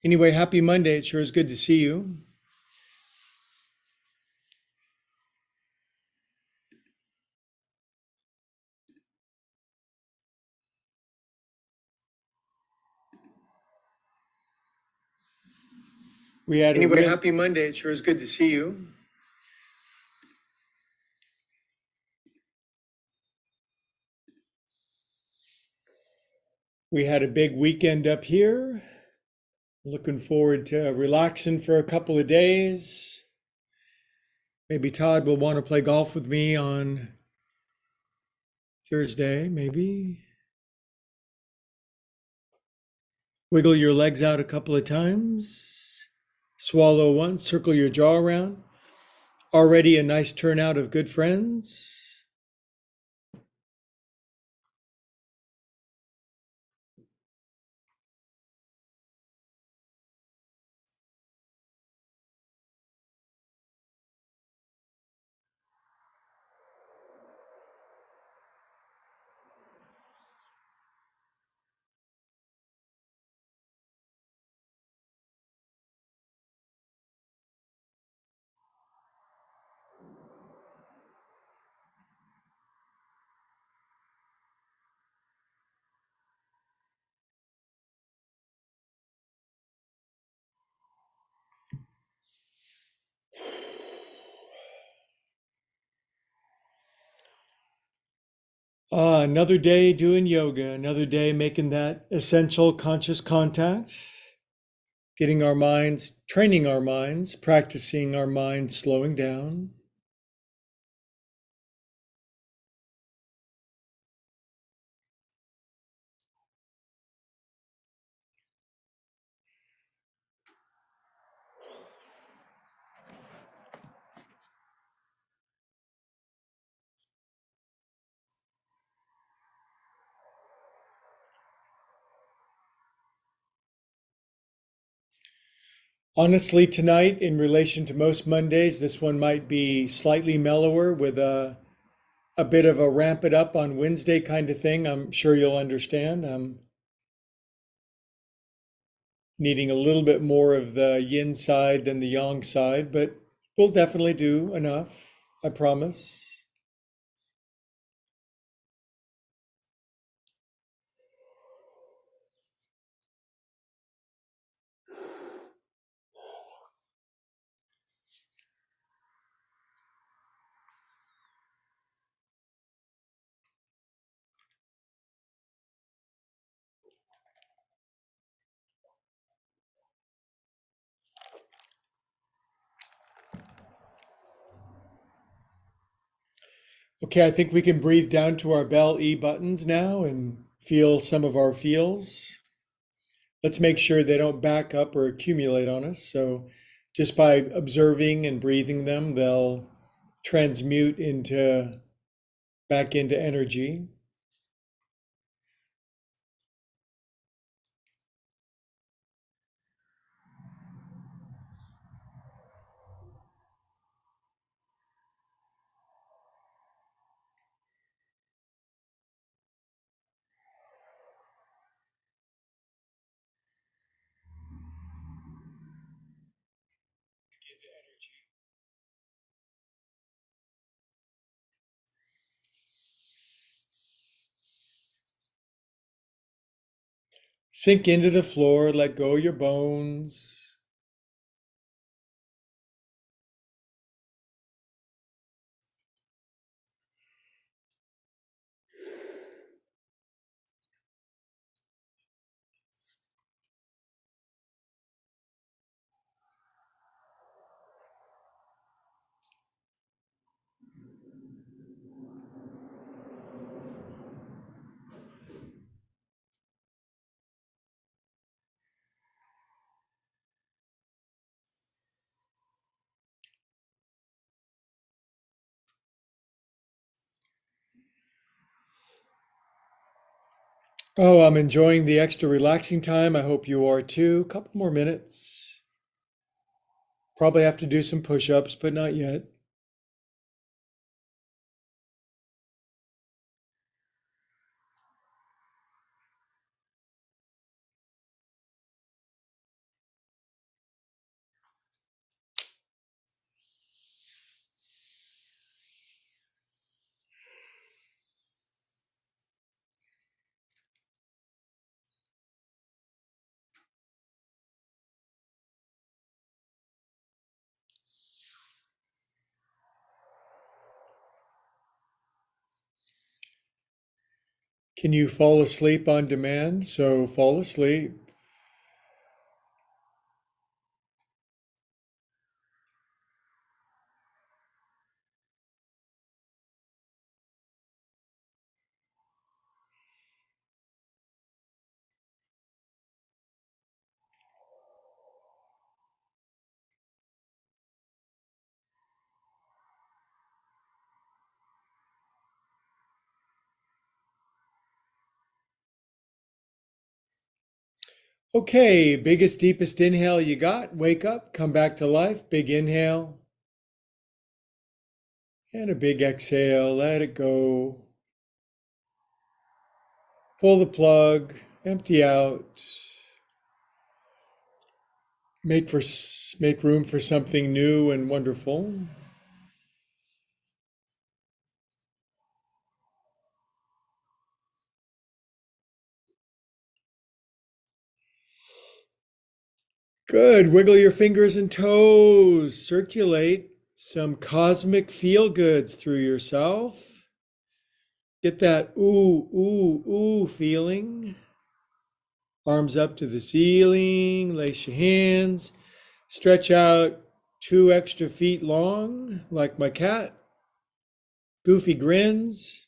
Anyway, happy Monday. It sure is good to see you. We had a Anyway, real happy Monday. It sure is good to see you. we had a big weekend up here. Looking forward to relaxing for a couple of days. Maybe Todd will want to play golf with me on Thursday, maybe. Wiggle your legs out a couple of times. Swallow once, circle your jaw around. Already a nice turnout of good friends. Another day doing yoga, another day making that essential conscious contact, getting our minds, training our minds, practicing our minds slowing down. Honestly, tonight, in relation to most Mondays, this one might be slightly mellower with a bit of a ramp it up on Wednesday kind of thing. I'm sure you'll understand. I'm needing a little bit more of the yin side than the yang side, but we'll definitely do enough, I promise. Okay, I think we can breathe down to our bell E buttons now and feel some of our feels. Let's make sure they don't back up or accumulate on us. So just by observing and breathing them, they'll transmute into back into energy. Sink into the floor, let go of your bones. Oh, I'm enjoying the extra relaxing time. I hope you are too. Couple more minutes. Probably have to do some push-ups, but not yet. Can you fall asleep on demand? So fall asleep. Okay, biggest, deepest inhale you got. Wake up, come back to life. Big inhale and a big exhale. Let it go. Pull the plug, empty out. Make room for something new and wonderful. Good. Wiggle your fingers and toes. Circulate some cosmic feel goods through yourself. Get that ooh, ooh, ooh feeling. Arms up to the ceiling. Lace your hands. Stretch out 2 extra feet long, like my cat. Goofy grins.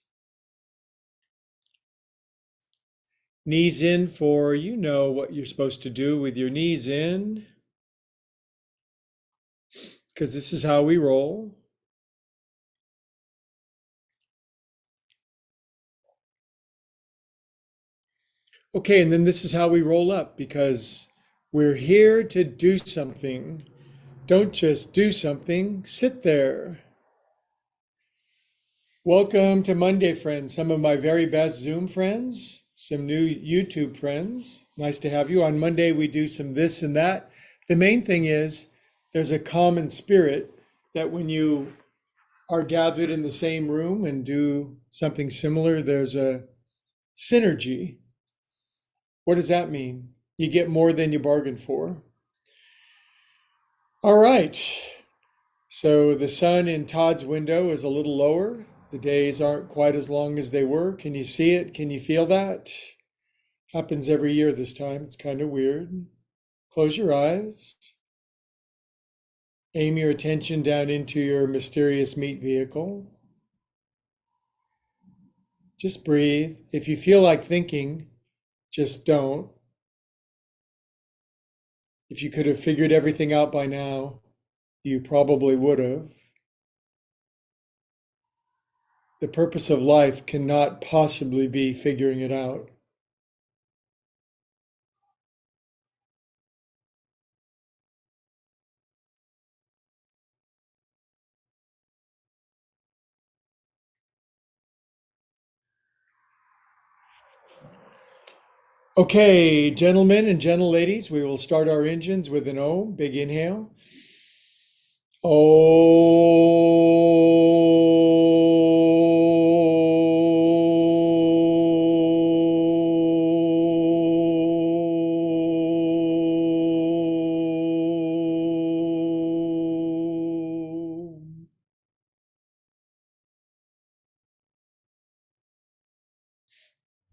Knees in for you know what you're supposed to do with your knees in, because this is how we roll. Okay, and then this is how we roll up, because we're here to do something. Don't just do something, sit there. Welcome to Monday, friends. Some of my very best Zoom friends, some new YouTube friends. Nice to have you. On Monday, we do some this and that. The main thing is there's a common spirit that when you are gathered in the same room and do something similar, there's a synergy. What does that mean? You get more than you bargained for. All right. So the sun in Todd's window is a little lower. The days aren't quite as long as they were. Can you see it? Can you feel that? Happens every year this time. It's kind of weird. Close your eyes. Aim your attention down into your mysterious meat vehicle. Just breathe. If you feel like thinking, just don't. If you could have figured everything out by now, you probably would have. The purpose of life cannot possibly be figuring it out. Okay, gentlemen and gentle ladies, we will start our engines with an O. Big inhale. Oh.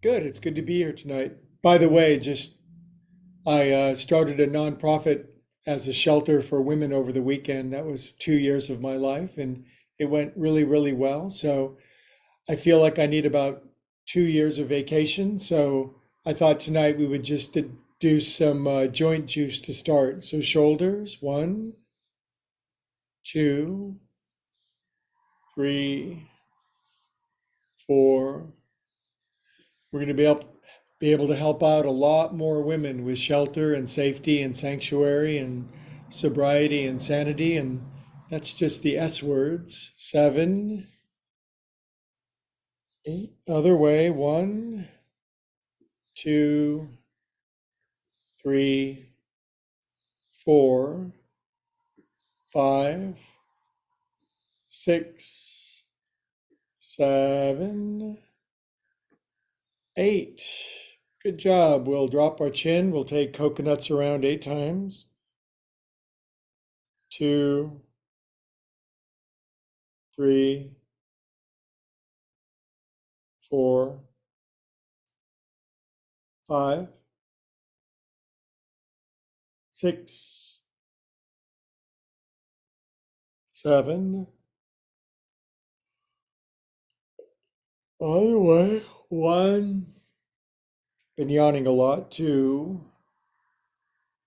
Good. It's good to be here tonight. By the way, just I started a nonprofit as a shelter for women over the weekend. That was 2 years of my life, and it went really, really well. So I feel like I need about 2 years of vacation. So I thought tonight we would just do some joint juice to start. So shoulders, 1, 2, 3, 4. We're going to be able to help out a lot more women with shelter and safety and sanctuary and sobriety and sanity. And that's just the S words. 7, 8. Other way. 1, 2, 3, 4, 5, 6, 7, 8. Good job. We'll drop our chin. We'll take coconuts around 8 times. 2, 3, 4, 5, 6, 7. Other way. 1. Been yawning a lot. 2,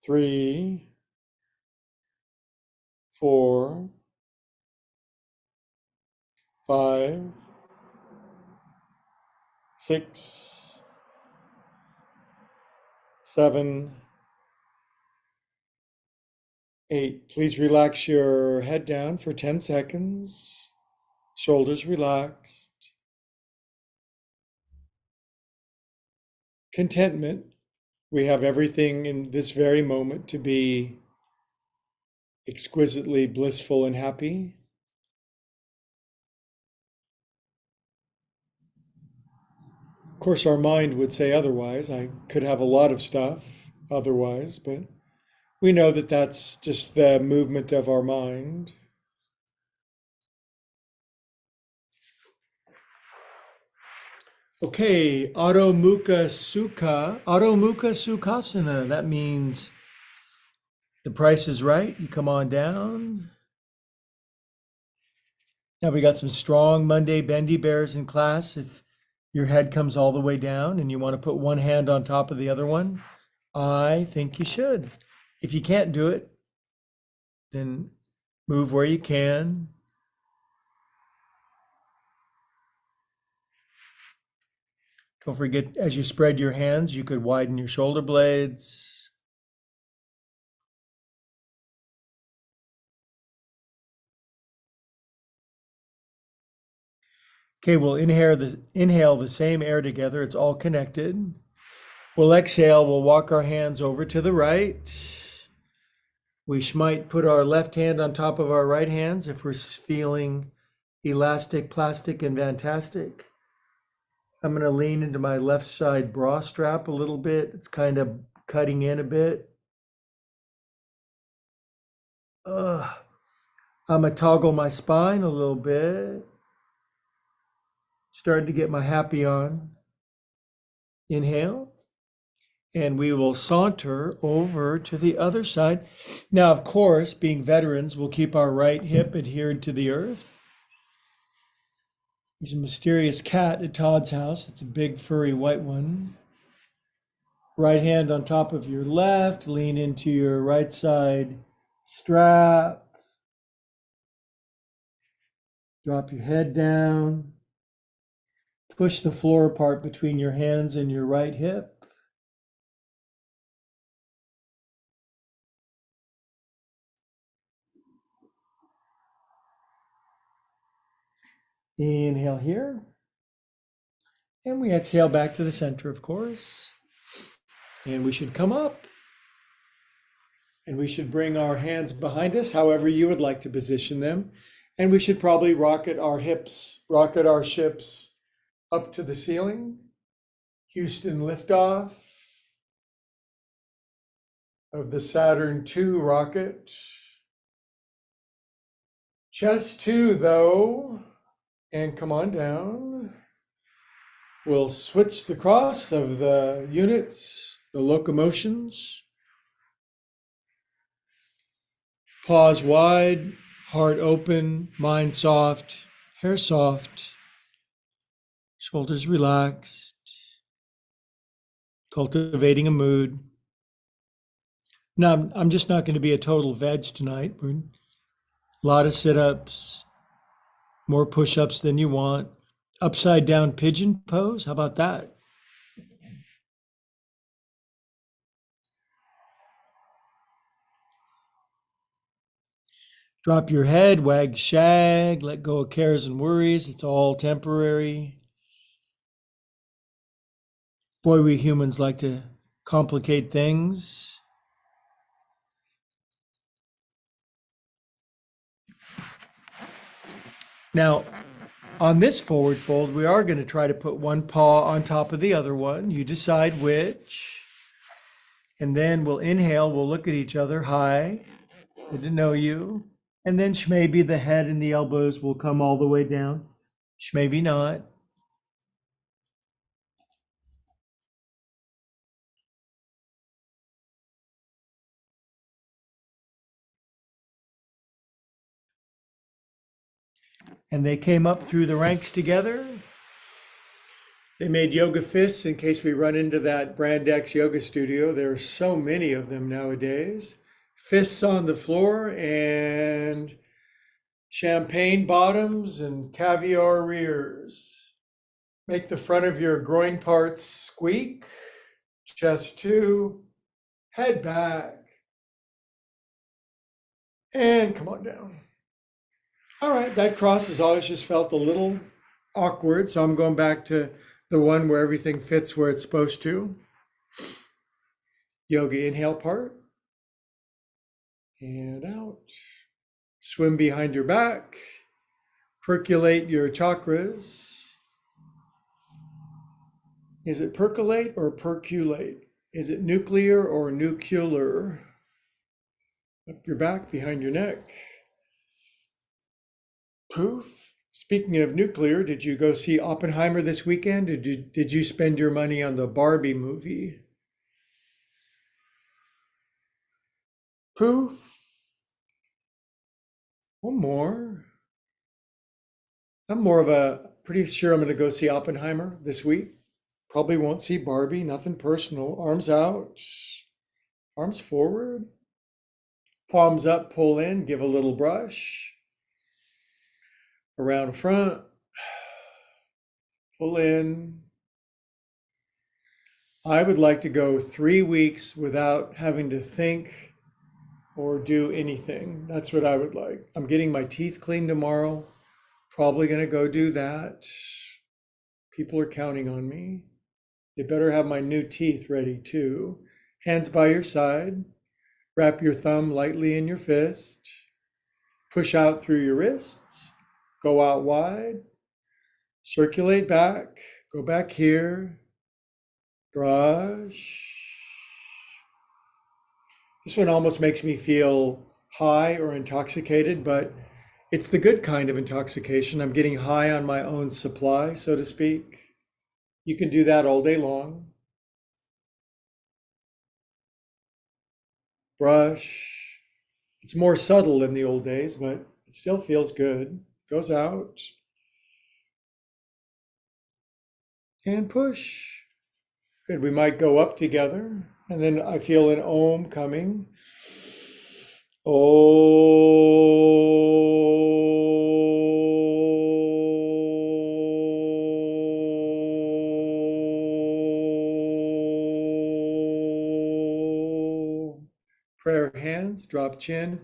3, 4, 5, 6, 7, 8. Please relax your head down for 10 seconds. Shoulders relaxed. Contentment. We have everything in this very moment to be exquisitely blissful and happy. Of course, our mind would say otherwise. I could have a lot of stuff otherwise, but we know that that's just the movement of our mind. Okay, Adho Mukha Sukha, Adho Mukha Sukhasana. That means the price is right. You come on down. Now we got some strong Monday bendy bears in class. If your head comes all the way down and you want to put one hand on top of the other one, I think you should. If you can't do it, then move where you can. Don't forget, as you spread your hands, you could widen your shoulder blades. Okay, we'll inhale the same air together. It's all connected. We'll exhale. We'll walk our hands over to the right. We might put our left hand on top of our right hands if we're feeling elastic, plastic, and fantastic. I'm going to lean into my left side bra strap a little bit. It's kind of cutting in a bit. I'm going to toggle my spine a little bit. Starting to get my happy on. Inhale. And we will saunter over to the other side. Now, of course, being veterans, we'll keep our right hip adhered to the earth. There's a mysterious cat at Todd's house. It's a big furry white one. Right hand on top of your left. Lean into your right side strap. Drop your head down. Push the floor apart between your hands and your right hip. Inhale here. And we exhale back to the center, of course. And we should come up. And we should bring our hands behind us, however you would like to position them. And we should probably rocket our ships up to the ceiling. Houston liftoff of the Saturn II rocket. Chest 2, though. And come on down. We'll switch the cross of the units, the locomotions. Paws wide, heart open, mind soft, hair soft, shoulders relaxed, cultivating a mood. Now, I'm just not going to be a total veg tonight. A lot of sit-ups, more push-ups than you want. Upside down pigeon pose, how about that? Drop your head, wag shag, let go of cares and worries. It's all temporary. Boy, we humans like to complicate things. Now, on this forward fold, we are going to try to put one paw on top of the other one. You decide which. And then we'll inhale, we'll look at each other. Hi, good to know you. And then maybe the head and the elbows will come all the way down. Maybe not. and they came up through the ranks together. They made yoga fists in case we run into that Brand X yoga studio. There are so many of them nowadays. Fists on the floor and champagne bottoms and caviar rears. Make the front of your groin parts squeak. Chest two, head back. And come on down. All right, that cross has always just felt a little awkward, so I'm going back to the one where everything fits where it's supposed to. Yoga inhale part. And out. Swim behind your back. Percolate your chakras. Is it percolate or perculate? Is it nuclear or nuclear? Up your back, behind your neck. Poof. Speaking of nuclear, did you go see Oppenheimer this weekend? Did you spend your money on the Barbie movie? Poof. One more. I'm pretty sure I'm going to go see Oppenheimer this week. Probably won't see Barbie, nothing personal. Arms out, arms forward, palms up, pull in, give a little brush. Around front, pull in. I would like to go 3 weeks without having to think or do anything. That's what I would like. I'm getting my teeth cleaned tomorrow. Probably going to go do that. People are counting on me. They better have my new teeth ready too. Hands by your side. Wrap your thumb lightly in your fist. Push out through your wrists. Go out wide. Circulate back. Go back here. Brush. This one almost makes me feel high or intoxicated, but it's the good kind of intoxication. I'm getting high on my own supply, so to speak. You can do that all day long. Brush. It's more subtle than the old days, but it still feels good. Goes out. And push. Good. We might go up together. And then I feel an om coming. Prayer hands, drop chin.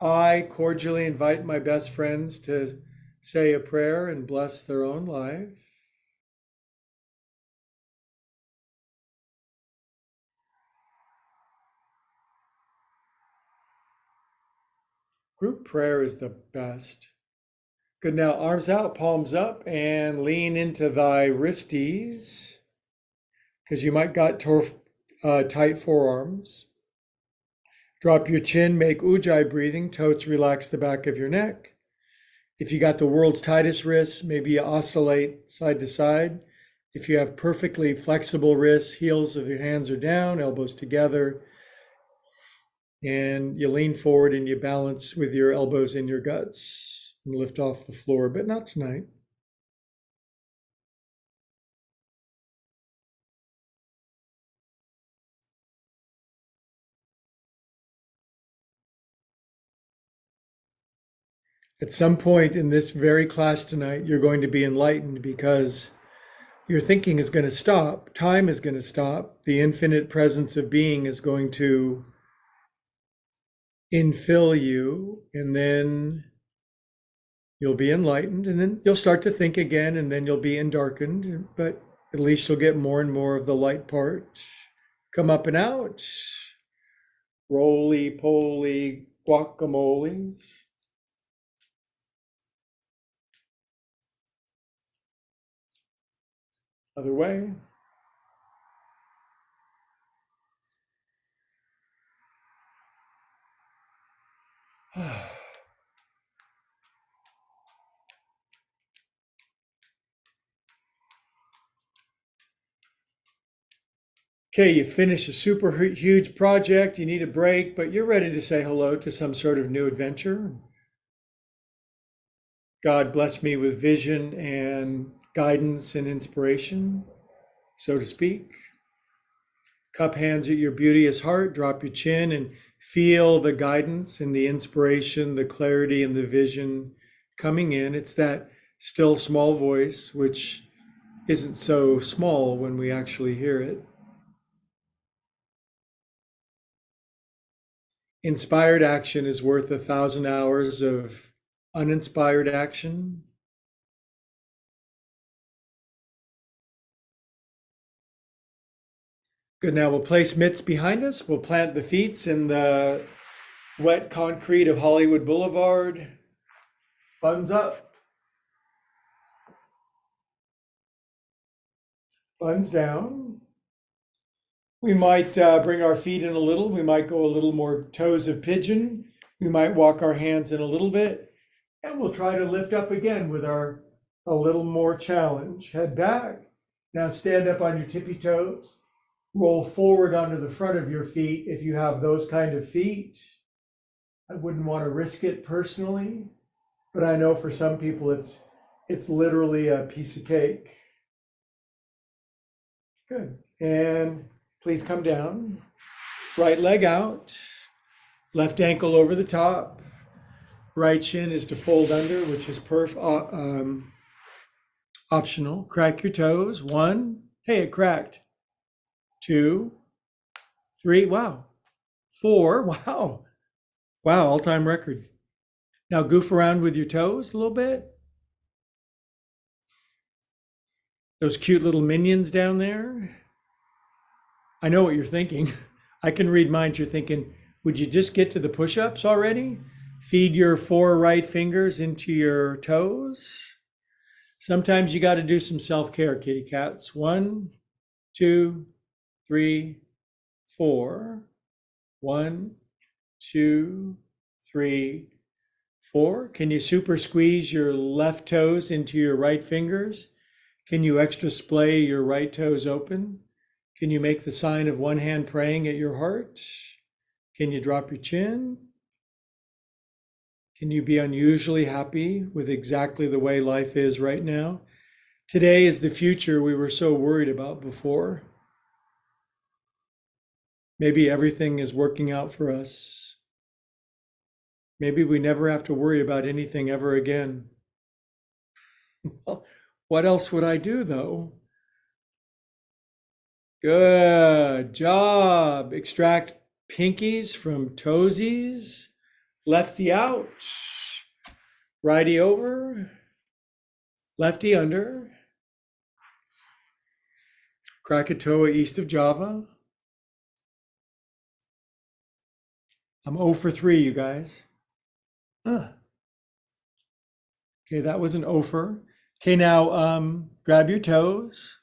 I cordially invite my best friends to say a prayer and bless their own life. Group prayer is the best. Good. Now, arms out, palms up, and lean into thy wristies, because you might got tight forearms. Drop your chin, make ujjayi breathing. Totes relax the back of your neck. If you got the world's tightest wrists, maybe you oscillate side to side. If you have perfectly flexible wrists, heels of your hands are down, elbows together, and you lean forward and you balance with your elbows in your guts and lift off the floor, but not tonight. At some point in this very class tonight, you're going to be enlightened because your thinking is going to stop. Time is going to stop. The infinite presence of being is going to infill you, and then you'll be enlightened, and then you'll start to think again, and then you'll be endarkened, but at least you'll get more and more of the light part. Come up and out. Roly-poly guacamoles. Other way. Okay, you finish a super huge project, you need a break, but you're ready to say hello to some sort of new adventure. God bless me with vision and guidance and inspiration, so to speak. Cup hands at your beauteous heart, drop your chin and feel the guidance and the inspiration, the clarity and the vision coming in. It's that still small voice, which isn't so small when we actually hear it. Inspired action is worth 1,000 hours of uninspired action. Good. Now we'll place mitts behind us. We'll plant the feet in the wet concrete of Hollywood Boulevard. Buns up. Buns down. We might bring our feet in a little. We might go a little more toes of pigeon. We might walk our hands in a little bit. And we'll try to lift up again with a little more challenge. Head back. Now stand up on your tippy toes. Roll forward onto the front of your feet if you have those kind of feet. I wouldn't want to risk it personally, but I know for some people it's literally a piece of cake. Good. And please come down. Right leg out. Left ankle over the top. Right shin is to fold under, which is optional. Crack your toes. 1. Hey, it cracked. 2, 3. Wow. 4. Wow. Wow, all-time record. Now goof around with your toes a little bit. Those cute little minions down there. I know what you're thinking. I can read minds. You're thinking, would you just get to the push-ups already? Feed your 4 right fingers into your toes. Sometimes you got to do some self-care, kitty cats. 1, 2, 3, 4. 1, 2, 3, 4. Can you super squeeze your left toes into your right fingers? Can you extra splay your right toes open? Can you make the sign of one hand praying at your heart? Can you drop your chin? Can you be unusually happy with exactly the way life is right now? Today is the future we were so worried about before. Maybe everything is working out for us. Maybe we never have to worry about anything ever again. Well, what else would I do, though? Good job. Extract pinkies from toesies. Lefty out. Righty over. Lefty under. Krakatoa east of Java. I'm 0 for 3, you guys. Okay, that was an 0 for. Okay, now grab your toes.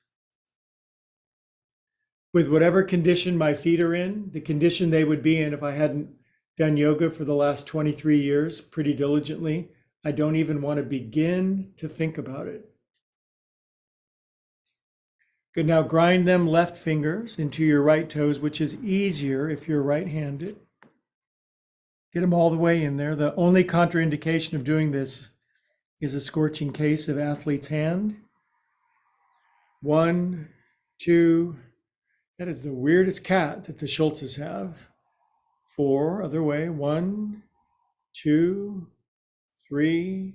With whatever condition my feet are in, the condition they would be in if I hadn't done yoga for the last 23 years pretty diligently, I don't even want to begin to think about it. Good, now grind them left fingers into your right toes, which is easier if you're right-handed. Get them all the way in there. The only contraindication of doing this is a scorching case of athlete's hand. 1, 2, that is the weirdest cat that the Schultzes have. 4, other way. 1, 2, 3,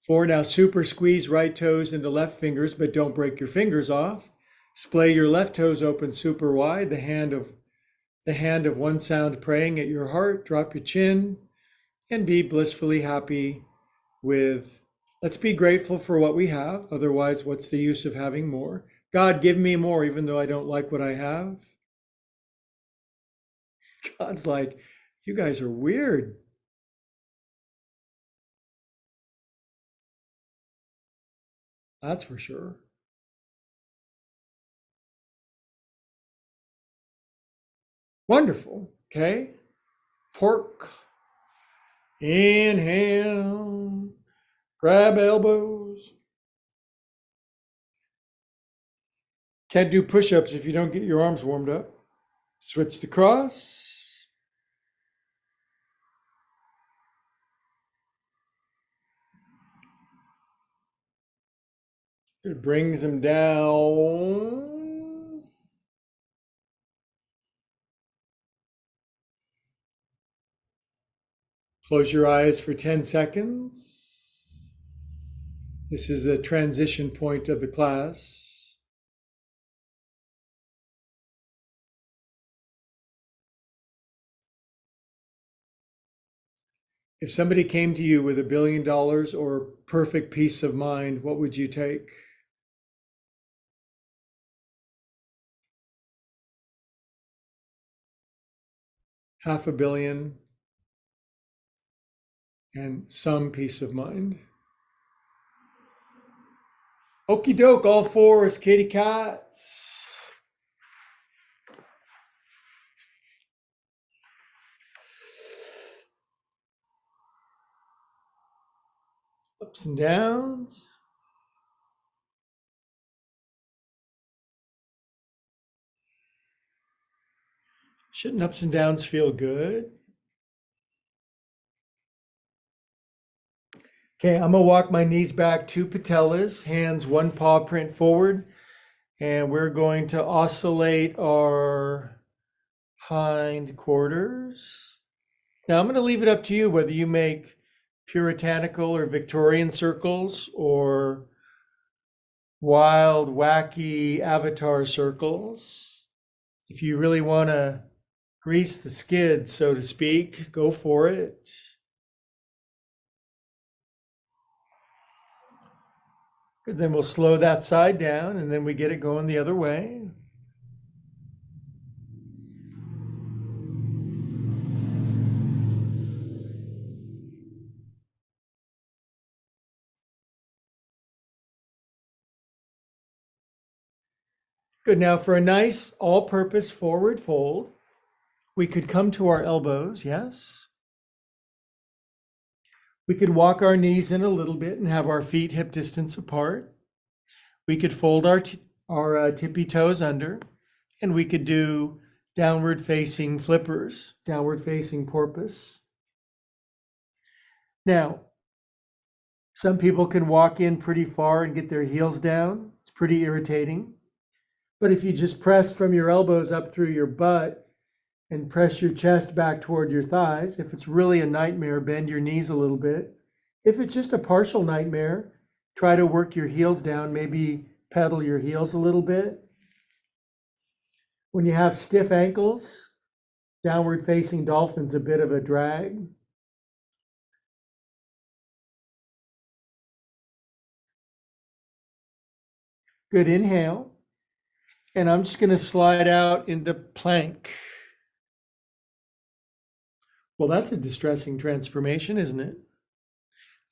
4. Now super squeeze right toes into left fingers, but don't break your fingers off. Splay your left toes open super wide, the hand of one sound praying at your heart. Drop your chin and be blissfully happy with, let's be grateful for what we have. Otherwise, what's the use of having more? God, give me more, even though I don't like what I have. God's like, you guys are weird. That's for sure. Wonderful. Okay. Pork. Inhale. Grab elbows. Can't do push-ups if you don't get your arms warmed up. Switch the cross. It brings them down. Close your eyes for 10 seconds. This is a transition point of the class. If somebody came to you with $1 billion or perfect peace of mind, what would you take? $500 million and some peace of mind. Okie doke, all fours, kitty cats. Ups and downs. Shouldn't ups and downs feel good? Okay, I'm gonna walk my knees back 2 patellas, hands 1 paw print forward, and we're going to oscillate our hind quarters. Now I'm gonna leave it up to you whether you make puritanical or Victorian circles or wild, wacky avatar circles. If you really wanna grease the skids, so to speak, go for it. Then we'll slow that side down and then we get it going the other way. Good, now for a nice all-purpose forward fold, we could come to our elbows, yes? We could walk our knees in a little bit and have our feet hip distance apart. We could fold our tippy toes under, and we could do downward facing flippers, downward facing porpoise. Now, some people can walk in pretty far and get their heels down. It's pretty irritating. But if you just press from your elbows up through your butt and press your chest back toward your thighs, if it's really a nightmare, bend your knees a little bit. If it's just a partial nightmare, try to work your heels down, maybe pedal your heels a little bit. When you have stiff ankles, downward facing dolphin's a bit of a drag. Good, inhale. And I'm just going to slide out into plank. Well, that's a distressing transformation, isn't it?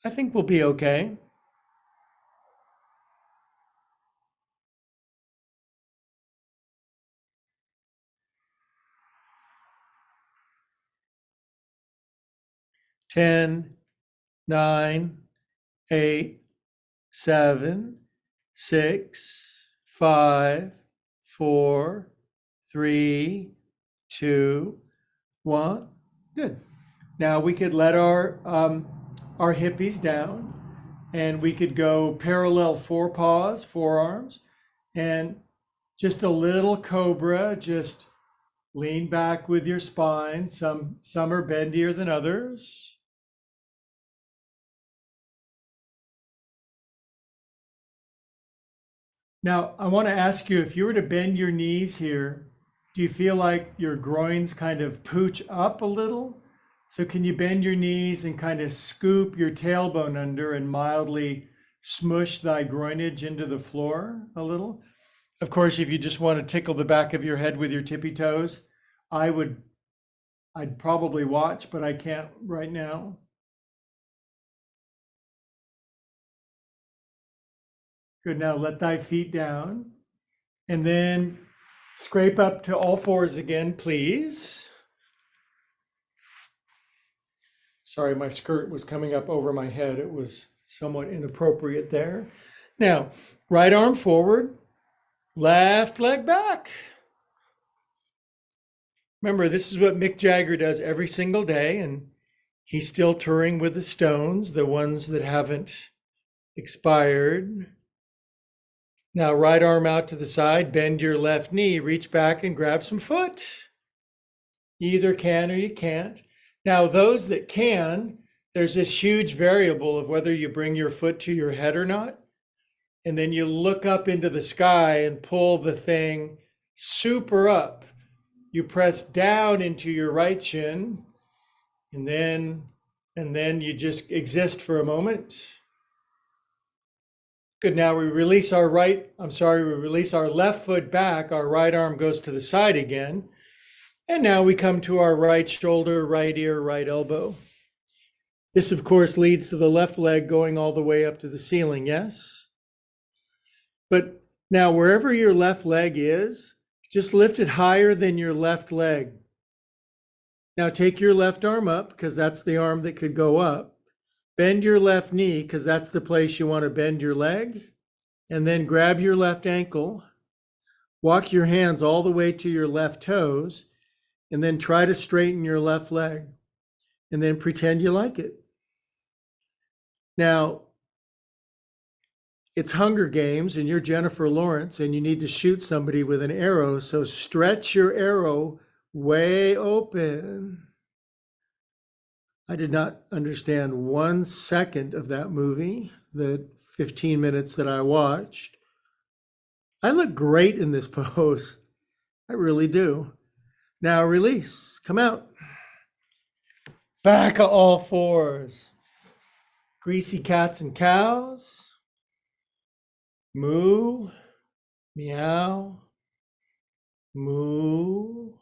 I think we'll be okay. Ten, 9, 8, 7, 6, 5, 4, 3, 2, 1. Good. Now we could let our hippies down and we could go parallel forepaws, forearms, and just a little cobra, just lean back with your spine. Some are bendier than others. Now, I want to ask you, if you were to bend your knees here, do you feel like your groins kind of pooch up a little? So can you bend your knees and kind of scoop your tailbone under and mildly smush thy groinage into the floor a little? Of course, if you just want to tickle the back of your head with your tippy toes, I'd probably watch, but I can't right now. Good, now let thy feet down and then scrape up to all fours again, please. Sorry, my skirt was coming up over my head. It was somewhat inappropriate there. Now, right arm forward, left leg back. Remember, this is what Mick Jagger does every single day, and he's still touring with the Stones, the ones that haven't expired. Now, right arm out to the side, bend your left knee, reach back and grab some foot. You either can or you can't. Now, those that can, there's this huge variable of whether you bring your foot to your head or not. And then you look up into the sky and pull the thing super up. You press down into your right shin, and then you just exist for a moment. Good. Now we release our we release our left foot back, our right arm goes to the side again. And now we come to our right shoulder, right ear, right elbow. This, of course, leads to the left leg going all the way up to the ceiling, yes? But now, wherever your left leg is, just lift it higher than your left leg. Now, take your left arm up, because that's the arm that could go up. Bend your left knee, because that's the place you want to bend your leg. And then grab your left ankle. Walk your hands all the way to your left toes. And then try to straighten your left leg. And then pretend you like it. Now, it's Hunger Games and you're Jennifer Lawrence and you need to shoot somebody with an arrow. So stretch your arrow way open. I did not understand 1 second of that movie, the 15 minutes that I watched. I look great in this pose. I really do. Now release, come out. Back of all fours. Greasy cats and cows. Moo, meow, moo,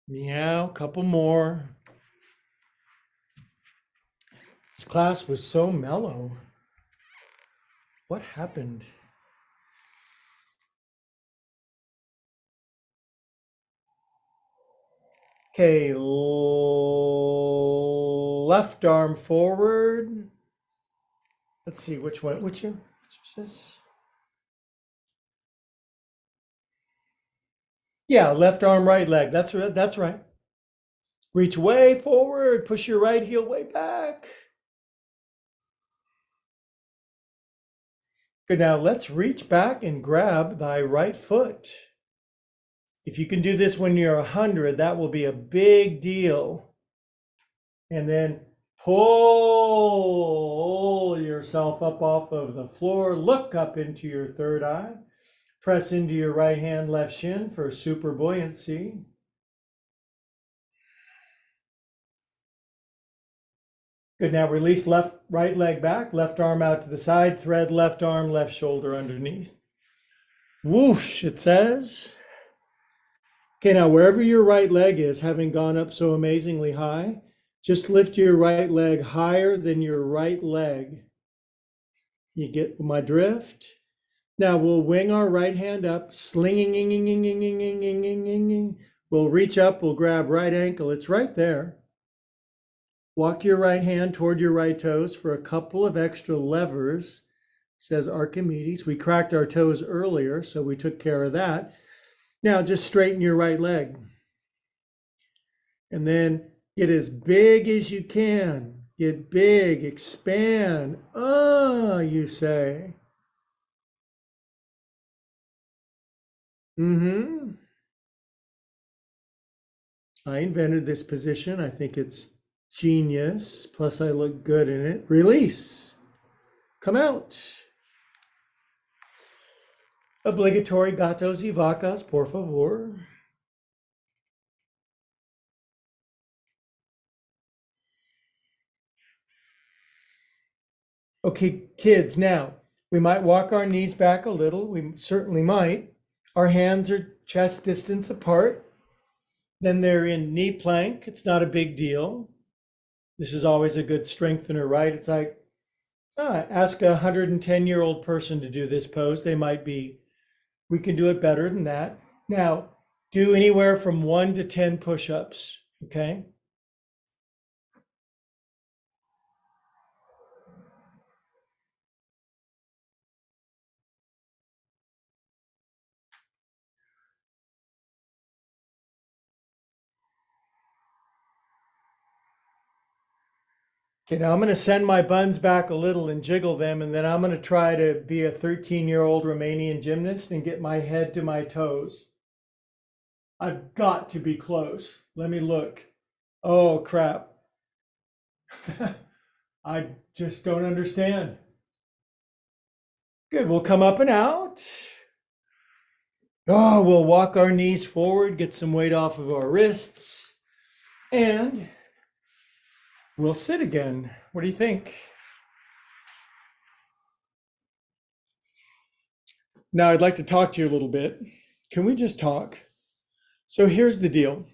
meow. Couple more. This class was so mellow. What happened? Okay, left arm forward. Let's see which one. Which is this? Yeah, left arm, right leg. That's right. That's right. Reach way forward. Push your right heel way back. Good. Now let's reach back and grab thy right foot. If you can do this when you're 100, that will be a big deal. And then pull yourself up off of the floor. Look up into your third eye. Press into your right hand, left shin for super buoyancy. Good. Now release right leg back, left arm out to the side, thread left arm, left shoulder underneath. Whoosh, it says. Okay, now wherever your right leg is, having gone up so amazingly high, just lift your right leg higher than your right leg. You get my drift? Now we'll wing our right hand up, slinging. We'll reach up, we'll grab right ankle. It's right there. Walk your right hand toward your right toes for a couple of extra levers, says Archimedes. We cracked our toes earlier, so we took care of that. Now just straighten your right leg. And then get as big as you can. Get big, expand. You say. I invented this position. I think it's genius. Plus I look good in it. Release. Come out. Obligatory gatos y vacas, por favor. Okay, kids, now we might walk our knees back a little. We certainly might. Our hands are chest distance apart. Then they're in knee plank. It's not a big deal. This is always a good strengthener, right? It's like, ask a 110-year-old person to do this pose. We can do it better than that. Now, do anywhere from 1 to 10 push-ups, okay? Okay, now I'm going to send my buns back a little and jiggle them, and then I'm going to try to be a 13-year-old Romanian gymnast and get my head to my toes. I've got to be close. Let me look. Oh, crap. I just don't understand. Good, we'll come up and out. Oh, we'll walk our knees forward, get some weight off of our wrists, and we'll sit again. What do you think? Now, I'd like to talk to you a little bit. Can we just talk? So here's the deal.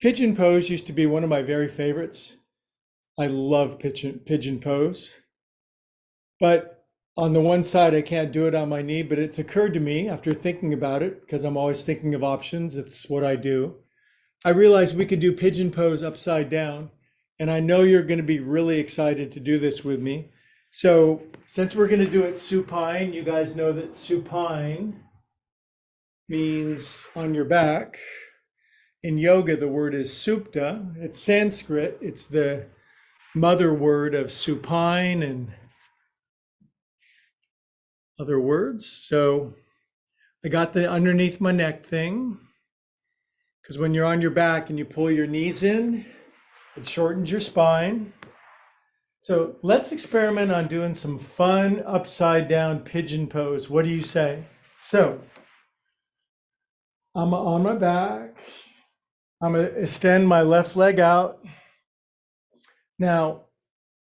Pigeon pose used to be one of my very favorites. I love pigeon pose. But on the one side, I can't do it on my knee, but it's occurred to me after thinking about it, because I'm always thinking of options, it's what I do. I realized we could do pigeon pose upside down, and I know you're going to be really excited to do this with me. So since we're going to do it supine, you guys know that supine means on your back. In yoga, the word is supta. It's Sanskrit. It's the mother word of supine and other words. So I got the underneath my neck thing, because when you're on your back and you pull your knees in, it shortens your spine. So let's experiment on doing some fun upside down pigeon pose. What do you say? So I'm on my back. I'm going to extend my left leg out. Now,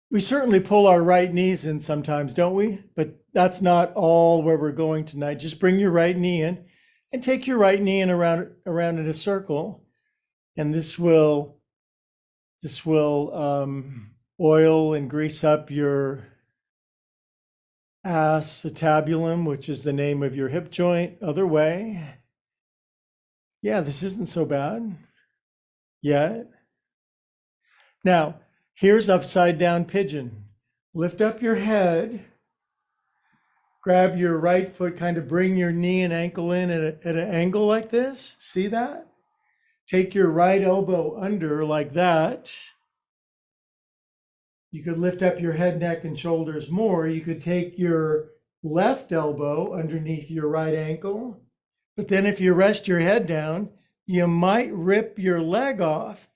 we certainly pull our right knees in sometimes, don't we? But that's not all where we're going tonight. Just bring your right knee in and take your right knee in around in a circle. And this will oil and grease up your acetabulum, which is the name of your hip joint. Other way. Yeah, this isn't so bad yet. Now, here's upside down pigeon. Lift up your head, grab your right foot, kind of bring your knee and ankle in at an angle like this. See that? Take your right elbow under like that. You could lift up your head, neck, and shoulders more. You could take your left elbow underneath your right ankle. But then if you rest your head down, you might rip your leg off.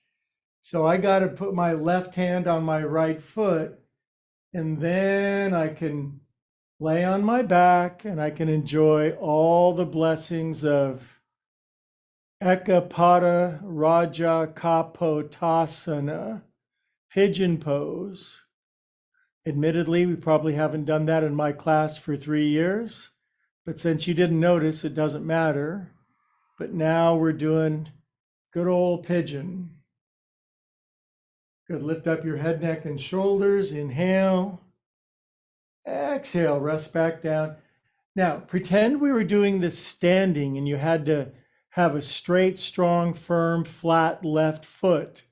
So I got to put my left hand on my right foot, and then I can lay on my back and I can enjoy all the blessings of Ekapada Raja Kapotasana, pigeon pose. Admittedly, we probably haven't done that in my class for 3 years, but since you didn't notice, it doesn't matter. But now we're doing good old pigeon. Good. Lift up your head, neck, and shoulders. Inhale. Exhale. Rest back down. Now, pretend we were doing this standing and you had to have a straight, strong, firm, flat left foot.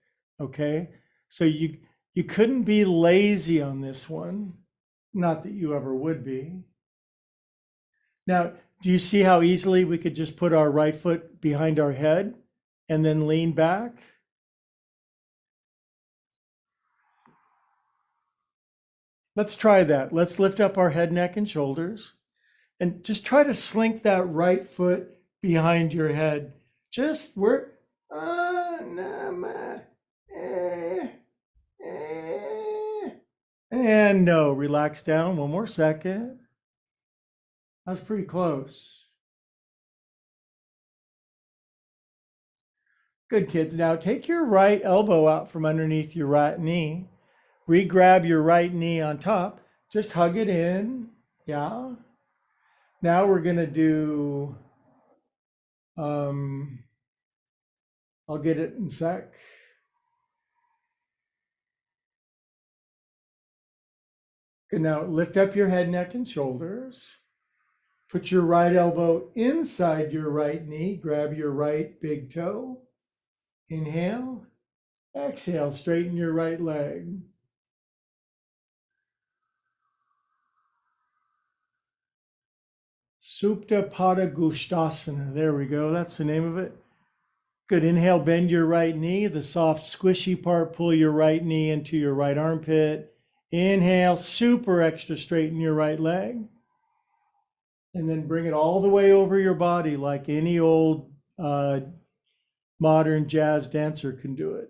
Okay? So you couldn't be lazy on this one. Not that you ever would be. Now, do you see how easily we could just put our right foot behind our head and then lean back? Let's try that. Let's lift up our head, neck, and shoulders and just try to slink that right foot behind your head. Just work. And no, relax down. One more second. That's pretty close. Good, kids. Now take your right elbow out from underneath your right knee. Re-grab your right knee on top. Just hug it in. Yeah. Now we're going to do, I'll get it in a sec. Good. Now lift up your head, neck, and shoulders. Put your right elbow inside your right knee. Grab your right big toe. Inhale. Exhale. Straighten your right leg. Supta Pada Gushtasana. There we go. That's the name of it. Good. Inhale, bend your right knee. The soft, squishy part, pull your right knee into your right armpit. Inhale, super extra straighten your right leg. And then bring it all the way over your body like any old modern jazz dancer can do it.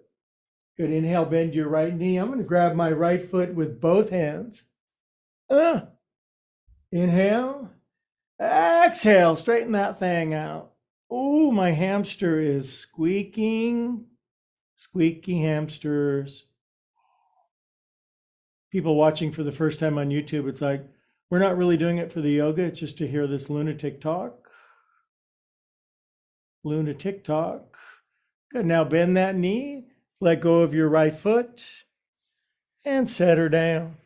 Good. Inhale, bend your right knee. I'm going to grab my right foot with both hands. Inhale. Exhale, straighten that thing out. Oh, my hamster is squeaking. Squeaky hamsters. People watching for the first time on YouTube, it's like, we're not really doing it for the yoga. It's just to hear this lunatic talk. Lunatic talk. Good. Now bend that knee. Let go of your right foot and set her down.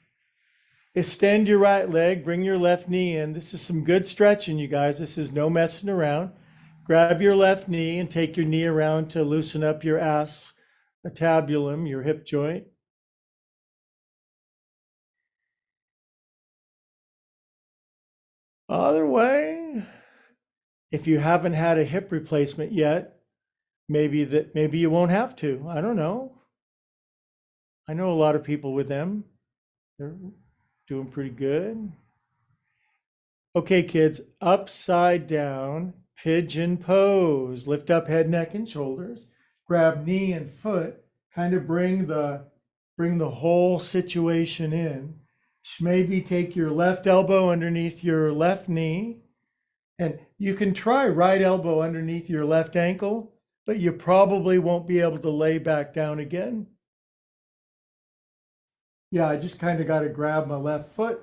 Extend your right leg. Bring your left knee in. This is some good stretching, you guys. This is no messing around. Grab your left knee and take your knee around to loosen up your acetabulum, your hip joint. Other way, if you haven't had a hip replacement yet, maybe you won't have to. I don't know. I know a lot of people with them. They're doing pretty good. Okay, kids, upside down pigeon pose. Lift up head, neck, and shoulders. Grab knee and foot. Kind of bring the whole situation in. Maybe take your left elbow underneath your left knee. And you can try right elbow underneath your left ankle, but you probably won't be able to lay back down again. Yeah, I just kind of got to grab my left foot,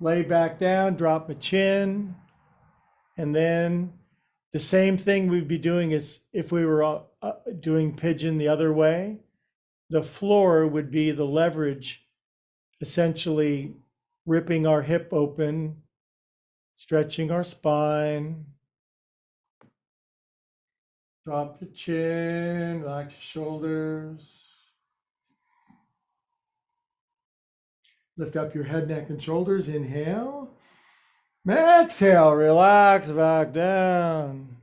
lay back down, drop my chin, and then the same thing we'd be doing as if we were doing pigeon the other way. The floor would be the leverage, essentially ripping our hip open, stretching our spine. Drop your chin, relax your shoulders. Lift up your head, neck, and shoulders. Inhale. Exhale, relax back down.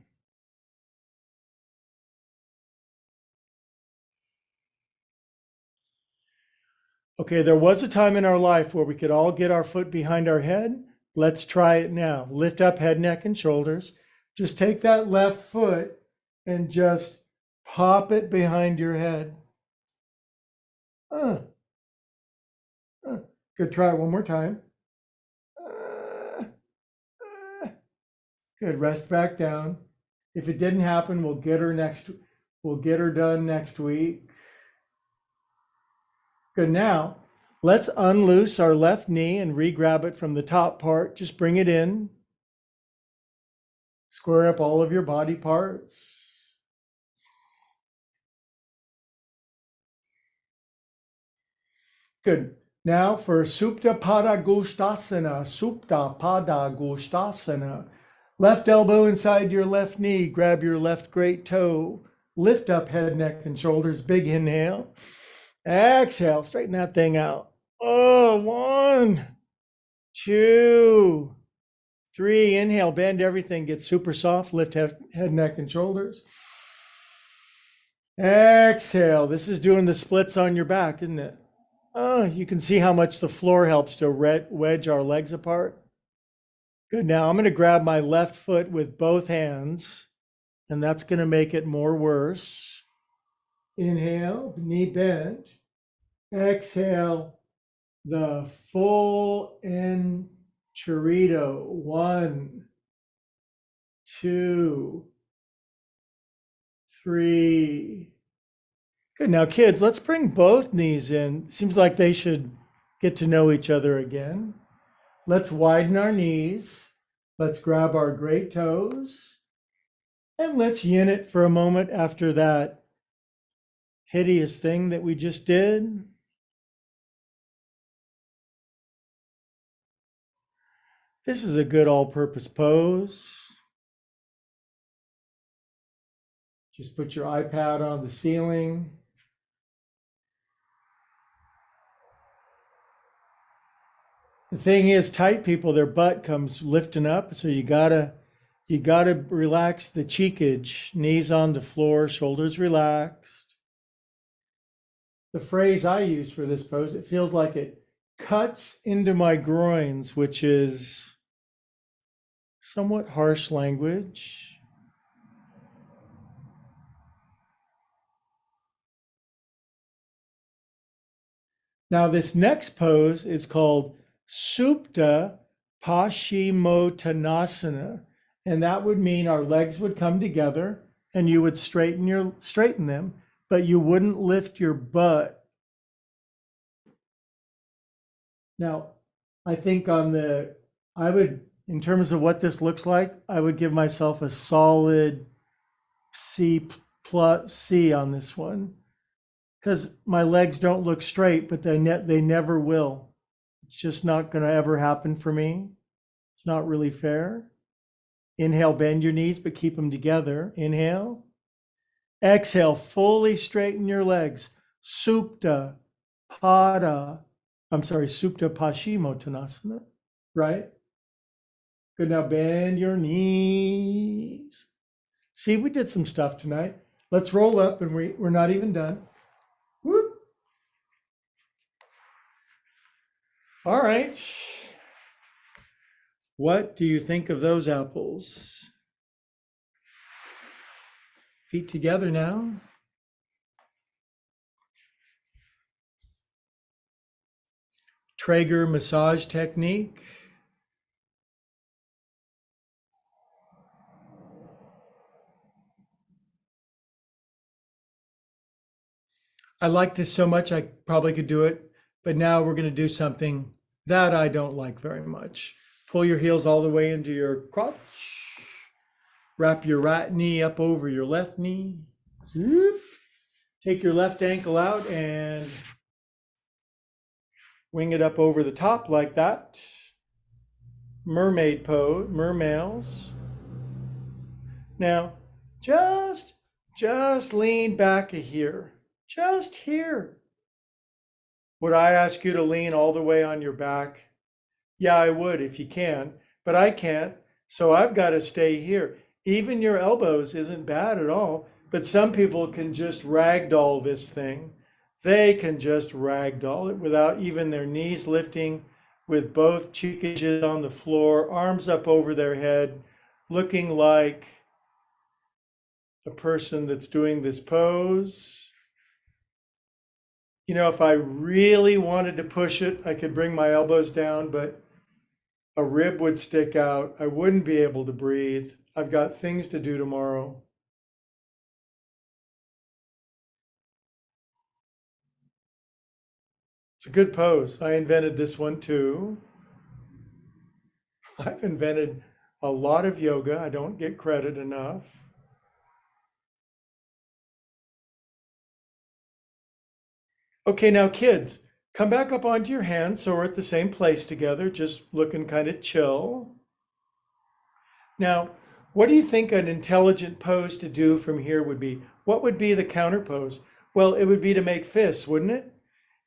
Okay, there was a time in our life where we could all get our foot behind our head. Let's try it now. Lift up head, neck, and shoulders. Just take that left foot and just pop it behind your head. Good, try it one more time. Good, rest back down. If it didn't happen, we'll get her done next week. Good, now let's unloose our left knee and re-grab it from the top part. Just bring it in. Square up all of your body parts. Good. Now for Supta Pada Gustasana, Supta Pada Gustasana. Left elbow inside your left knee, grab your left great toe, lift up head, neck, and shoulders, big inhale. Exhale, straighten that thing out. Oh, 1, 2, 3. Inhale, bend everything, get super soft, lift head, neck, and shoulders. Exhale, this is doing the splits on your back, isn't it? You can see how much the floor helps to wedge our legs apart. Good, now I'm going to grab my left foot with both hands, and that's going to make it more worse. Inhale, knee bent. Exhale, the full in chorito. 1, 2, 3. Good, now kids, let's bring both knees in. Seems like they should get to know each other again. Let's widen our knees. Let's grab our great toes. And let's yin it for a moment after that hideous thing that we just did. This is a good all-purpose pose. Just put your iPad on the ceiling. The thing is, tight people, their butt comes lifting up, so you gotta You got to relax the cheekage, knees on the floor, shoulders relaxed. The phrase I use for this pose, it feels like it cuts into my groins, which is somewhat harsh language. Now, this next pose is called Supta Paschimottanasana, and that would mean our legs would come together and you would straighten them, but you wouldn't lift your butt. Now, I think in terms of what this looks like, I would give myself a solid C on this one, because my legs don't look straight, but they never will. It's just not going to ever happen for me. It's not really fair. Inhale, bend your knees, but keep them together. Inhale. Exhale, fully straighten your legs. Supta Paschimottanasana, right? Good, now bend your knees. See, we did some stuff tonight. Let's roll up, and we're not even done. Whoop. All right. What do you think of those apples? Feet together now. Traeger massage technique. I like this so much, I probably could do it, but now we're going to do something that I don't like very much. Pull your heels all the way into your crotch. Wrap your right knee up over your left knee. Take your left ankle out and wing it up over the top like that. Mermaid pose, mermails. Now, just lean back a here. Just here. Would I ask you to lean all the way on your back? Yeah, I would if you can, but I can't, so I've got to stay here. Even your elbows isn't bad at all, but some people can just ragdoll this thing. They can just ragdoll it without even their knees lifting, with both cheekages on the floor, arms up over their head, looking like a person that's doing this pose. You know, if I really wanted to push it, I could bring my elbows down, but a rib would stick out. I wouldn't be able to breathe. I've got things to do tomorrow. It's a good pose. I invented this one too. I've invented a lot of yoga. I don't get credit enough. Okay, now kids, come back up onto your hands so we're at the same place together, just looking kind of chill. Now, what do you think an intelligent pose to do from here would be? What would be the counter pose? Well, it would be to make fists, wouldn't it?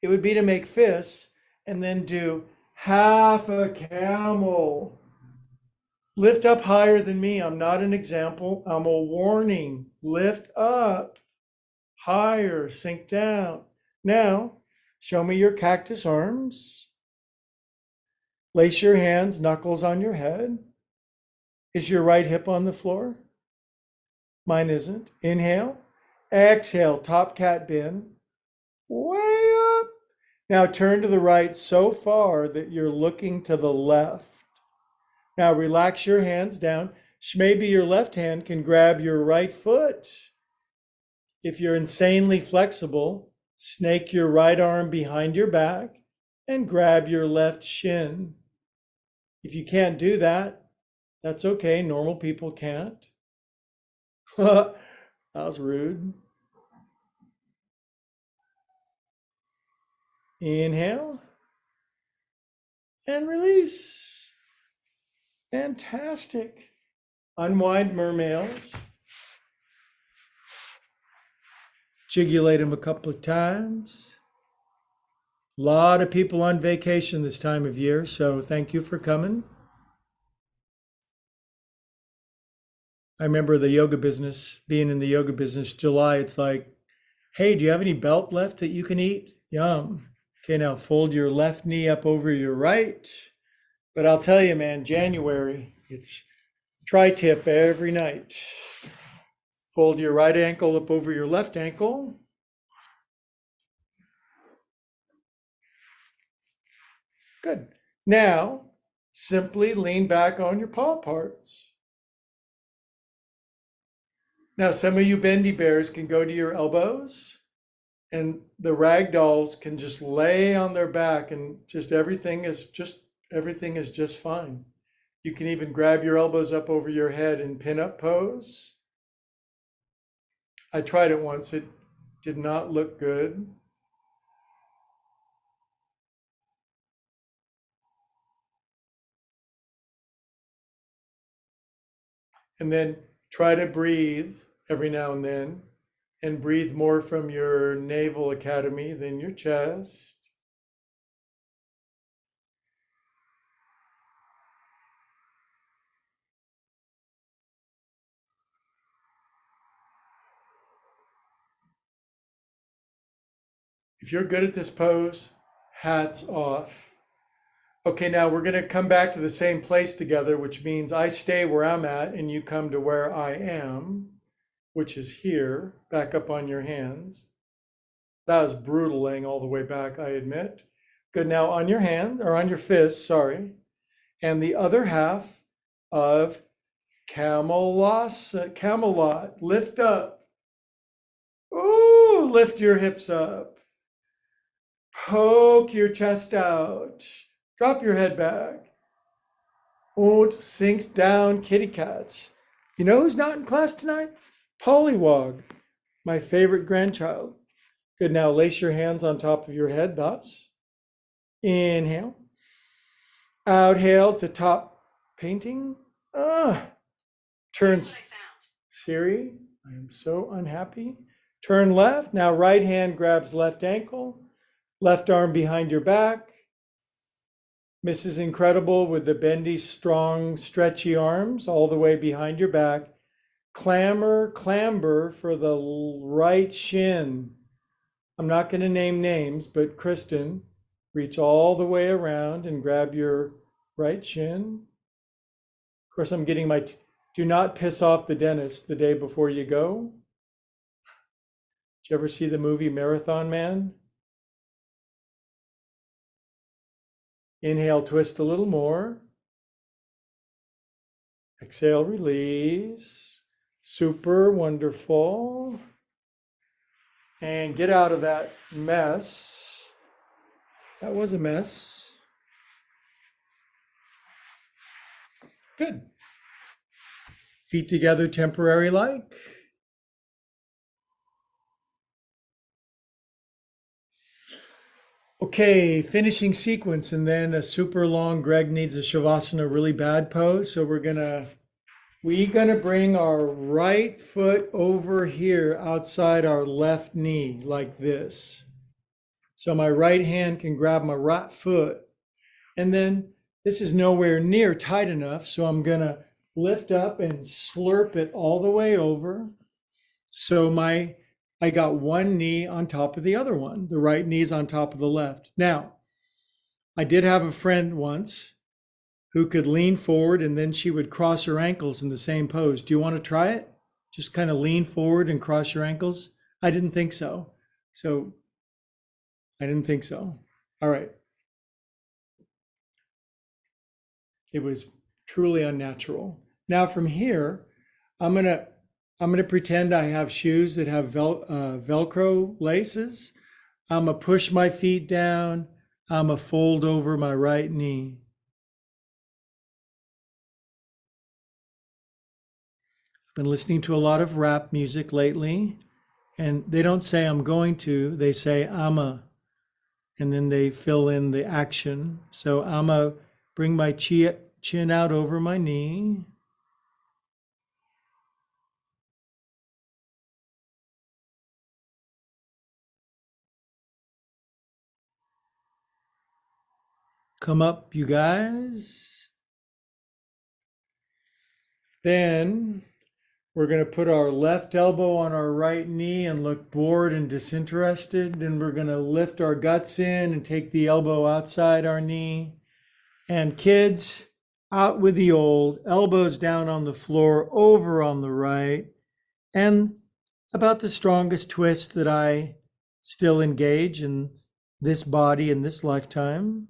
It would be to make fists and then do half a camel. Lift up higher than me. I'm not an example. I'm a warning. Lift up higher, sink down. Now, show me your cactus arms. Lace your hands, knuckles on your head. Is your right hip on the floor? Mine isn't. Inhale. Exhale, top cat bend. Way up. Now turn to the right so far that you're looking to the left. Now relax your hands down. Maybe your left hand can grab your right foot. If you're insanely flexible, snake your right arm behind your back and grab your left shin. If you can't do that, that's okay. Normal people can't. That was rude. Inhale and release. Fantastic. Unwind mermails. Jigulate them a couple of times. A lot of people on vacation this time of year, so thank you for coming. I remember the yoga business, being in the yoga business, July, it's like, hey, do you have any belt left that you can eat? Yum. Okay, now fold your left knee up over your right. But I'll tell you, man, January, it's tri-tip every night. Fold your right ankle up over your left ankle. Good. Now, simply lean back on your paw parts. Now, some of you bendy bears can go to your elbows, and the rag dolls can just lay on their back, and just everything is just fine. You can even grab your elbows up over your head in pin-up pose. I tried it once. It did not look good. And then try to breathe every now and then, and breathe more from your navel academy than your chest. If you're good at this pose, hats off. Okay, now we're going to come back to the same place together, which means I stay where I'm at and you come to where I am, which is here, back up on your hands. That was brutal laying all the way back, I admit. Good, now on your hand, or on your fist, sorry. And the other half of Camelot, lift up. Ooh, lift your hips up. Poke your chest out. Drop your head back. Und sink down, kitty cats. You know who's not in class tonight? Pollywog, my favorite grandchild. Good, now lace your hands on top of your head, thus. Inhale. Outhale to top painting. Turn. Siri, I am so unhappy. Turn left. Now right hand grabs left ankle. Left arm behind your back. Mrs. Incredible with the bendy, strong, stretchy arms all the way behind your back. Clamber for the right shin. I'm not going to name names, but Kristen, reach all the way around and grab your right shin. Of course, I'm getting my, do not piss off the dentist the day before you go. Did you ever see the movie Marathon Man? Inhale, twist a little more. Exhale, release. Super wonderful. And get out of that mess. That was a mess. Good. Feet together, temporary like. Okay, finishing sequence, and then a super long. Greg needs a Shavasana really bad pose. So we're gonna bring our right foot over here outside our left knee like this. So my right hand can grab my right foot. And then this is nowhere near tight enough. So I'm gonna lift up and slurp it all the way over. So I got one knee on top of the other one. The right knee's on top of the left. Now, I did have a friend once who could lean forward and then she would cross her ankles in the same pose. Do you want to try it? Just kind of lean forward and cross your ankles? I didn't think so. All right. It was truly unnatural. Now from here, I'm gonna pretend I have shoes that have Velcro laces. I'm gonna push my feet down. I'm gonna fold over my right knee. I've been listening to a lot of rap music lately, and they don't say I'm going to, they say I'ma, and then they fill in the action. So I'ma bring my chin out over my knee. Come up, you guys. Then We're going to put our left elbow on our right knee and look bored and disinterested. Then we're going to lift our guts in and take the elbow outside our knee. And kids, out with the old, elbows down on the floor, over on the right. And about the strongest twist that I still engage in this body in this lifetime.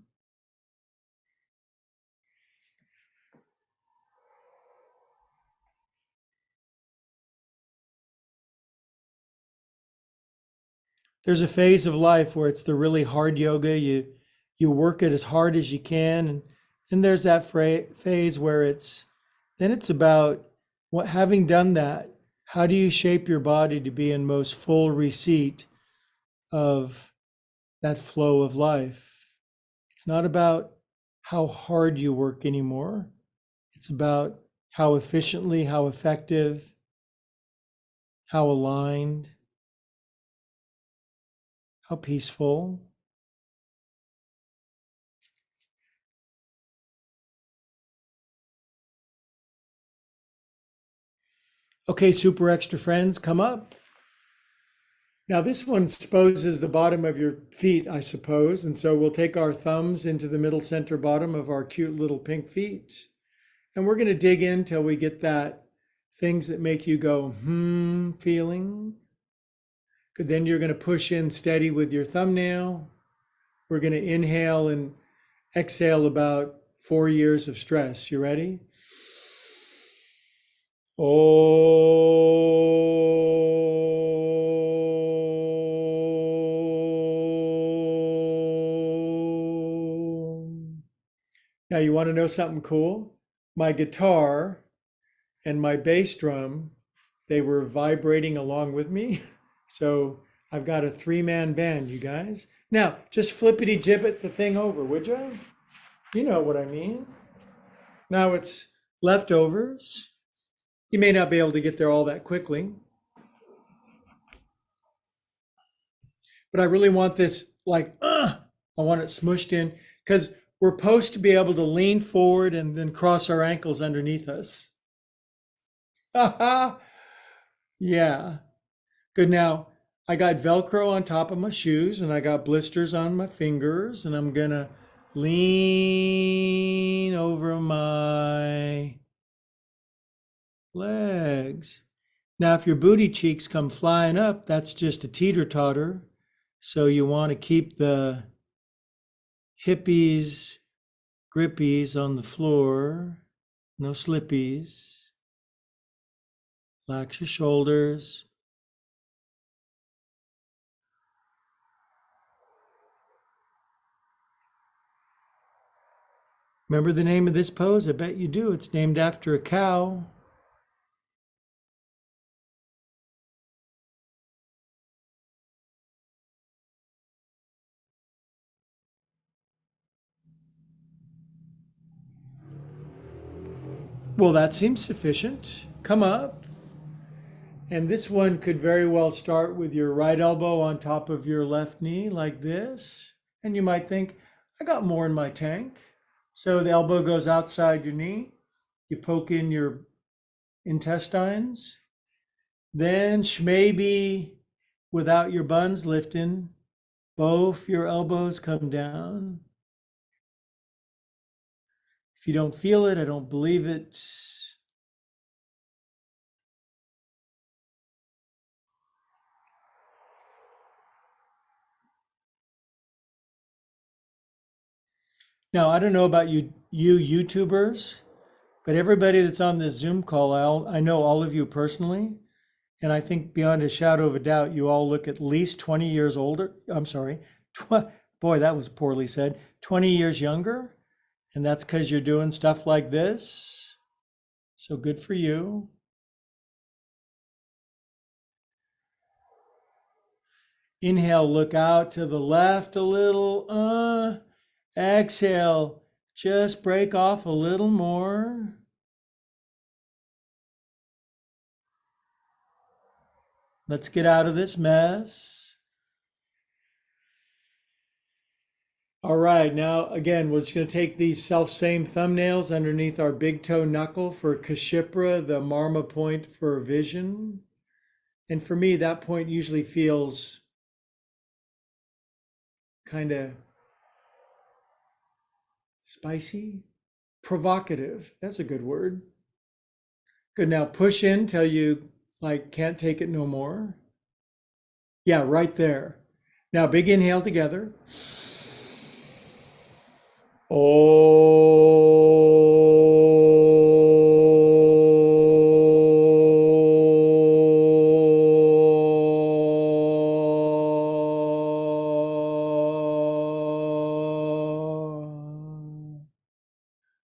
There's a phase of life where it's the really hard yoga. You work it as hard as you can, and there's that phase where it's about what, having done that, how do you shape your body to be in most full receipt of that flow of life? It's not about how hard you work anymore. It's about how efficiently, how effective, how aligned, how peaceful. Okay, super extra friends, come up. Now this one exposes the bottom of your feet, I suppose. And so we'll take our thumbs into the middle center bottom of our cute little pink feet. And we're going to dig in till we get that things that make you go, feeling. Good. Then you're going to push in steady with your thumbnail. We're going to inhale and exhale about 4 years of stress. You ready? Now you want to know something cool? My guitar and my bass drum, they were vibrating along with me. So I've got a 3-man band, you guys. Now, just flippity gibbet the thing over, would you? You know what I mean. Now it's leftovers. You may not be able to get there all that quickly. But I really want this I want it smushed in because we're supposed to be able to lean forward and then cross our ankles underneath us. Yeah. Good. Now I got Velcro on top of my shoes and I got blisters on my fingers and I'm gonna lean over my legs. Now, if your booty cheeks come flying up, that's just a teeter-totter. So you want to keep the hippies, grippies on the floor, no slippies. Relax your shoulders. Remember the name of this pose? I bet you do. It's named after a cow. Well, that seems sufficient. Come up. And this one could very well start with your right elbow on top of your left knee, like this. And you might think, I got more in my tank. So the elbow goes outside your knee. You poke in your intestines. Then maybe without your buns lifting, both your elbows come down. If you don't feel it, I don't believe it. Now, I don't know about you YouTubers, but everybody that's on this Zoom call, I know all of you personally. And I think beyond a shadow of a doubt, you all look at least 20 years older. I'm sorry. Boy, that was poorly said. 20 years younger. And that's because you're doing stuff like this. So good for you. Inhale, look out to the left a little. Exhale, just break off a little more. Let's get out of this mess. All right, now again, we're just going to take these self-same thumbnails underneath our big toe knuckle for Kashipra, the Marma point for vision. And for me, that point usually feels kind of spicy, provocative. That's a good word. Good. Now push in till you like can't take it no more. Yeah, right there. Now big inhale together.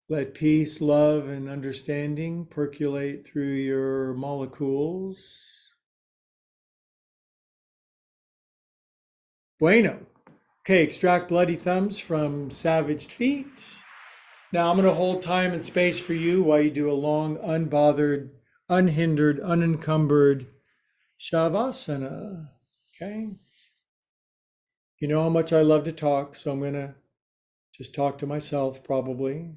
Let peace, love, and understanding percolate through your molecules. Bueno. Okay, extract bloody thumbs from savaged feet. Now I'm going to hold time and space for you while you do a long, unbothered, unhindered, unencumbered Shavasana. Okay? You know how much I love to talk, so I'm going to just talk to myself probably.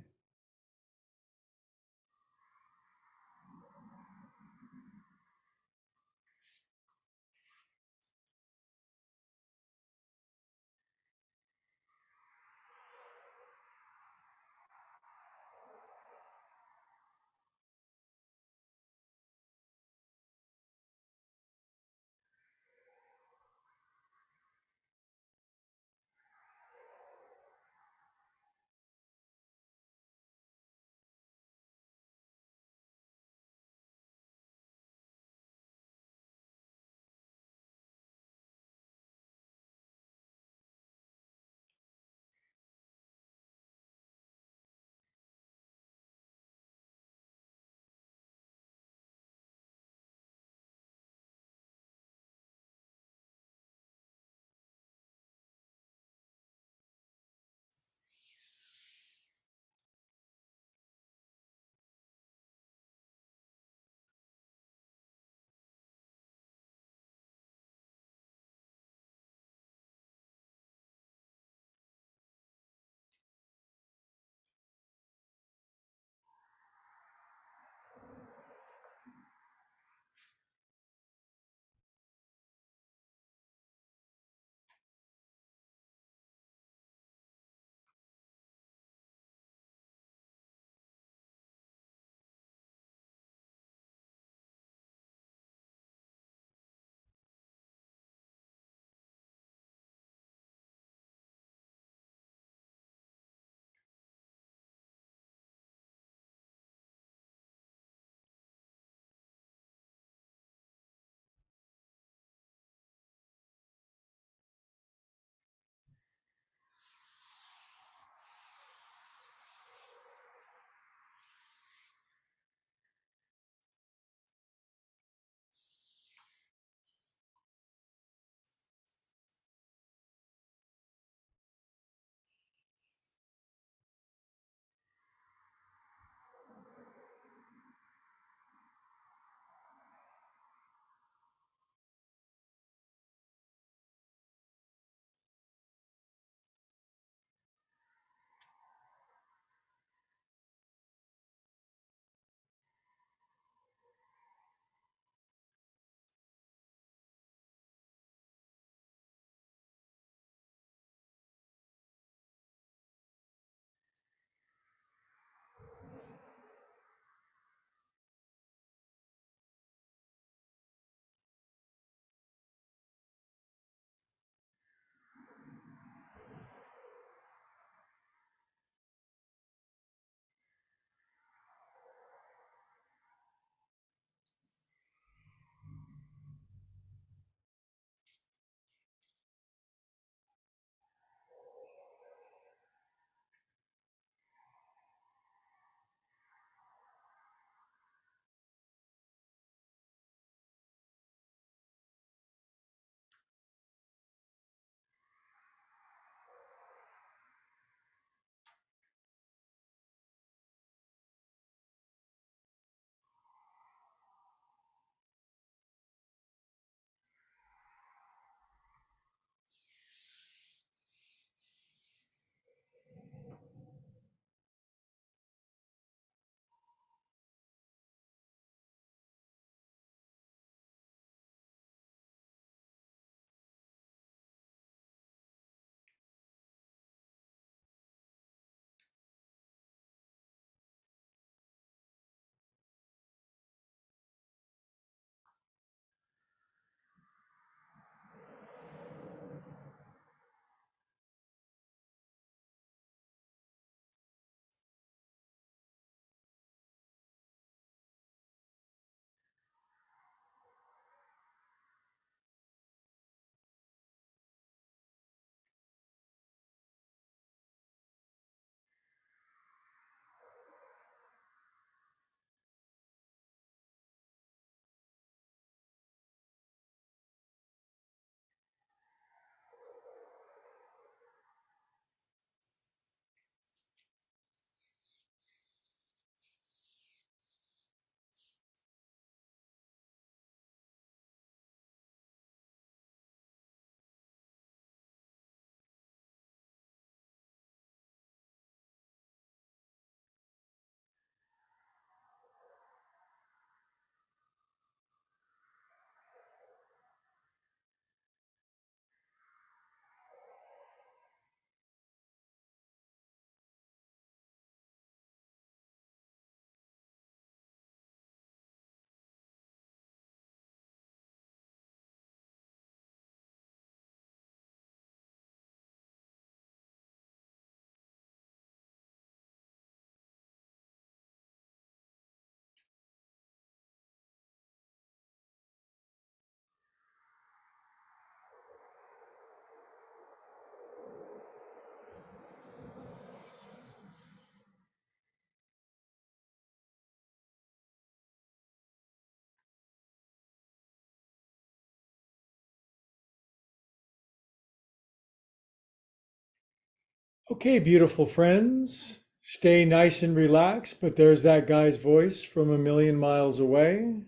Okay, beautiful friends. Stay nice and relaxed, but there's that guy's voice from a million miles away.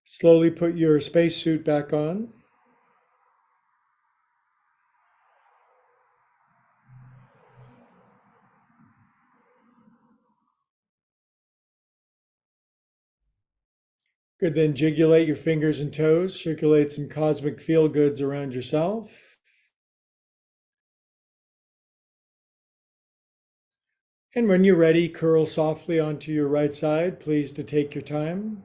Slowly put your spacesuit back on. Good, then jigulate your fingers and toes, circulate some cosmic feel goods around yourself. And when you're ready, curl softly onto your right side. Please to take your time.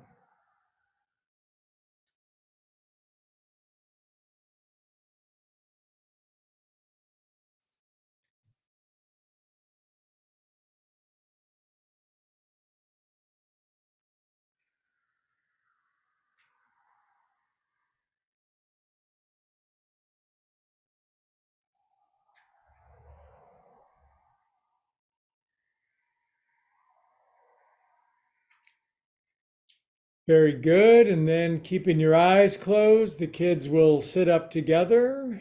Very good. And then keeping your eyes closed, the kids will sit up together.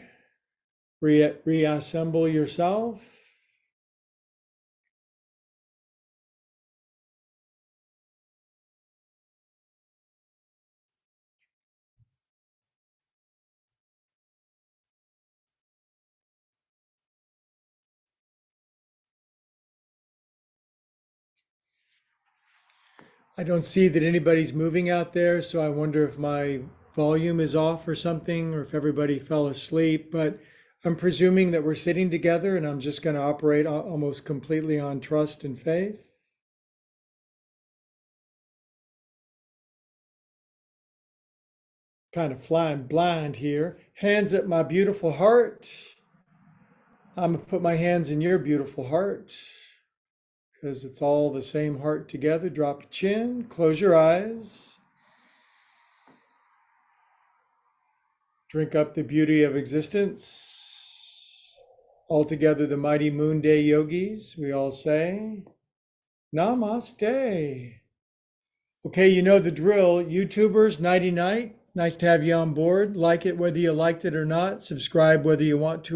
Reassemble yourself. I don't see that anybody's moving out there, so I wonder if my volume is off or something, or if everybody fell asleep. But I'm presuming that we're sitting together, and I'm just going to operate almost completely on trust and faith. Kind of flying blind here. Hands at my beautiful heart. I'm going to put my hands in your beautiful heart because it's all the same heart together. Drop your chin, close your eyes. Drink up the beauty of existence. Altogether, the mighty Moon Day yogis, we all say, Namaste. Okay, you know the drill. YouTubers, nighty night. Nice to have you on board. Like it whether you liked it or not. Subscribe whether you want to or